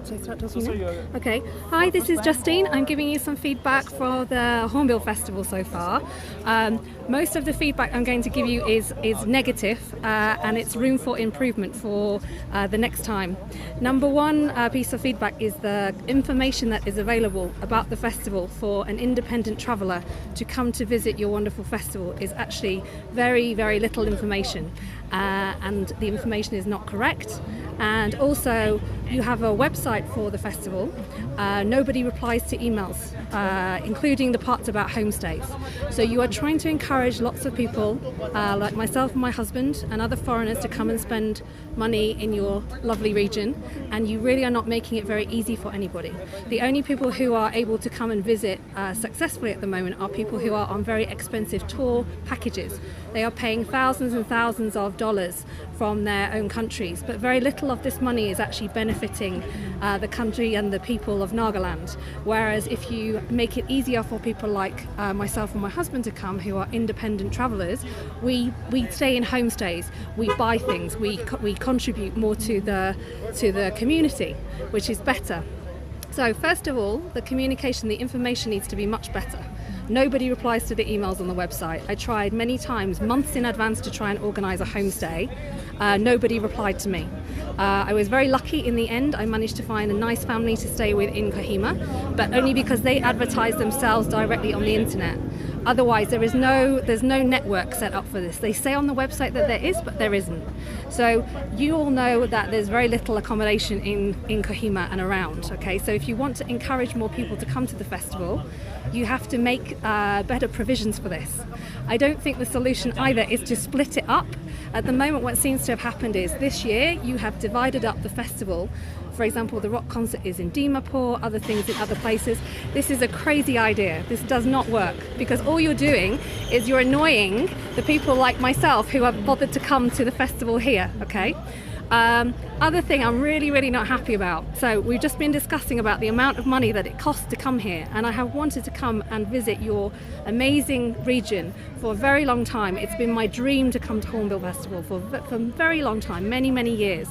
Should I start talking now? Okay. Hi, this is Justine. I'm giving you some feedback for the Hornbill Festival so far. Most of the feedback I'm going to give you is negative, and it's room for improvement for the next time. Number one piece of feedback is the information that is available about the festival for an independent traveller to come to visit your wonderful festival is actually very, very little information, and the information is not correct. And also, you have a website for the festival. Nobody replies to emails, including the parts about homestays. So you are trying to encourage lots of people, like myself and my husband and other foreigners, to come and spend money in your lovely region, and you really are not making it very easy for anybody. The only people who are able to come and visit successfully at the moment are people who are on very expensive tour packages. They are paying thousands and thousands of dollars from their own countries, but very little of this money is actually benefiting the country and the people of Nagaland. Whereas if you make it easier for people like myself and my husband to come, who are independent travellers, we stay in homestays, we buy things, we contribute more to the community, which is better. So first of all, the communication, the information needs to be much better. Nobody replies to the emails on the website. I tried many times, months in advance, to try and organise a homestay. Nobody replied to me. I was very lucky in the end. I managed to find a nice family to stay with in Kohima, but only because they advertised themselves directly on the internet. Otherwise, there's no network set up for this. They say on the website that there is, but there isn't. So you all know that there's very little accommodation in Kohima and around. Okay, so if you want to encourage more people to come to the festival, you have to make better provisions for this. I don't think the solution either is to split it up. At the moment, what seems to have happened is this year you have divided up the festival. For example, the rock concert is in Dimapur, other things in other places. This is a crazy idea. This does not work, because all you're doing is you're annoying the people like myself who have bothered to come to the festival here, okay? Other thing I'm really not happy about. So we've just been discussing about the amount of money that it costs to come here, and I have wanted to come and visit your amazing region for a very long time. It's been my dream to come to Hornbill Festival for a very long time, many years.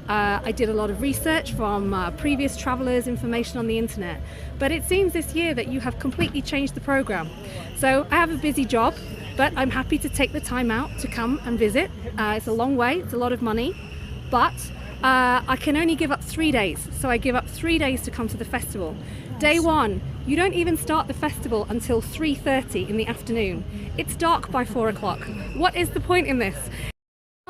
I did a lot of research from previous travellers, information on the internet, but it seems this year that you have completely changed the programme. So I have a busy job, but I'm happy to take the time out to come and visit. It's a long way, it's a lot of money, but I can only give up 3 days. So I give up 3 days to come to the festival. Day one, you don't even start the festival until 3:30 in the afternoon. It's dark by 4 o'clock. What is the point in this?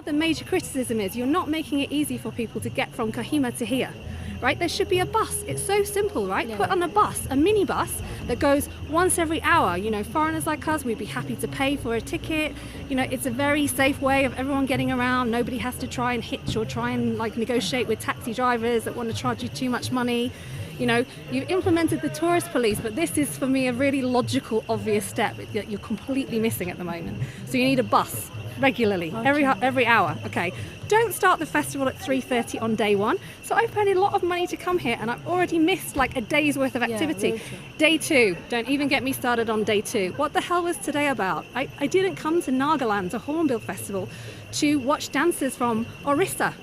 The major criticism is you're not making it easy for people to get from Kohima to here, right? There should be a bus. It's so simple, right? Yeah. Put on a bus, a mini bus that goes once every hour. You know, foreigners like us, we'd be happy to pay for a ticket. You know, it's a very safe way of everyone getting around. Nobody has to try and hitch or try and like negotiate with taxi drivers that want to charge you too much money. You know, you've implemented the tourist police, but this is for me a really logical, obvious step that you're completely missing at the moment. So you need a bus regularly, every hour. Okay, don't start the festival at 3:30 on day one. So I've paid a lot of money to come here, and I've already missed like a day's worth of activity. Yeah, day two, don't even get me started on day two. What the hell was today about? I didn't come to Nagaland, to Hornbill Festival, to watch dancers from Orissa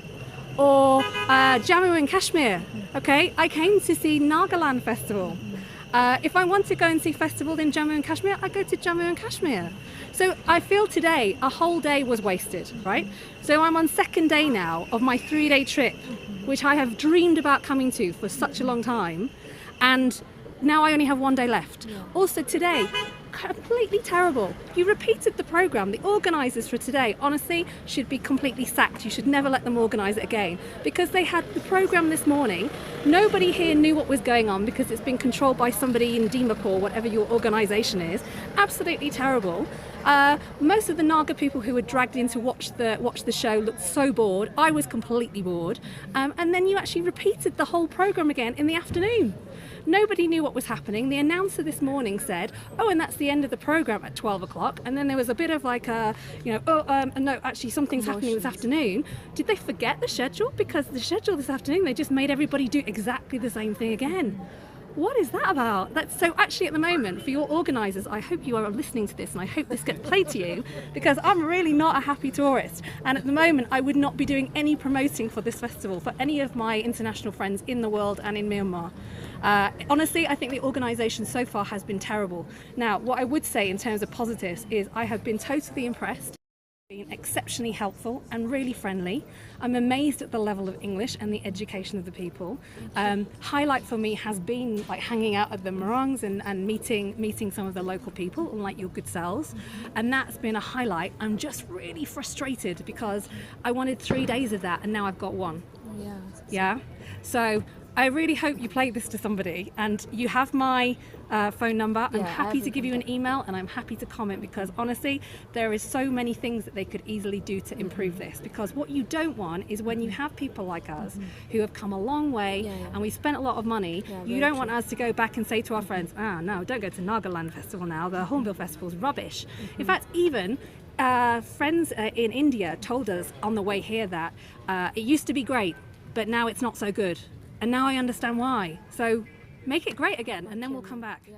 or Jammu and Kashmir. Okay, I came to see Nagaland Festival. If I want to go and see festival in Jammu and Kashmir, I go to Jammu and Kashmir. So I feel today a whole day was wasted, right? So I'm on second day now of my 3-day trip, which I have dreamed about coming to for such a long time, and now I only have 1 day left. Also today, completely terrible. You repeated the programme. The organisers for today, honestly, should be completely sacked. You should never let them organise it again, because they had the programme this morning. Nobody here knew what was going on because it's been controlled by somebody in Dimapur, whatever your organisation is. Absolutely terrible. Most of the Naga people who were dragged in to watch the show looked so bored. I was completely bored. And then you actually repeated the whole programme again in the afternoon. Nobody knew what was happening. The announcer this morning said, oh, and that's the end of the programme at 12 o'clock. And then there was a bit of like a, no, actually something's happening this afternoon. Did they forget the schedule? Because the schedule this afternoon, they just made everybody do exactly the same thing again. what is that about? So actually at the moment, for your organisers, I hope you are listening to this and I hope this gets played to you, because I'm really not a happy tourist, and at the moment I would not be doing any promoting for this festival for any of my international friends in the world and in Myanmar. Honestly, I think the organisation so far has been terrible. Now, what I would say in terms of positives is I have been totally impressed. Been exceptionally helpful and really friendly. I'm amazed at the level of English and the education of the people. Highlight for me has been like hanging out at the Morongs and meeting some of the local people, like your good selves, and that's been a highlight. I'm just really frustrated because I wanted 3 days of that and now I've got one. Yeah. So I really hope you play this to somebody, and you have my phone number. I'm happy to give you an email, and I'm happy to comment, because honestly there is so many things that they could easily do to improve this, because what you don't want is when you have people like us who have come a long way and we spent a lot of money, you don't want us to go back and say to our friends, no, don't go to Nagaland Festival now, the Hornbill Festival is rubbish. In fact, even friends in India told us on the way here that it used to be great, but now it's not so good. And now I understand why. So make it great again, and then we'll come back.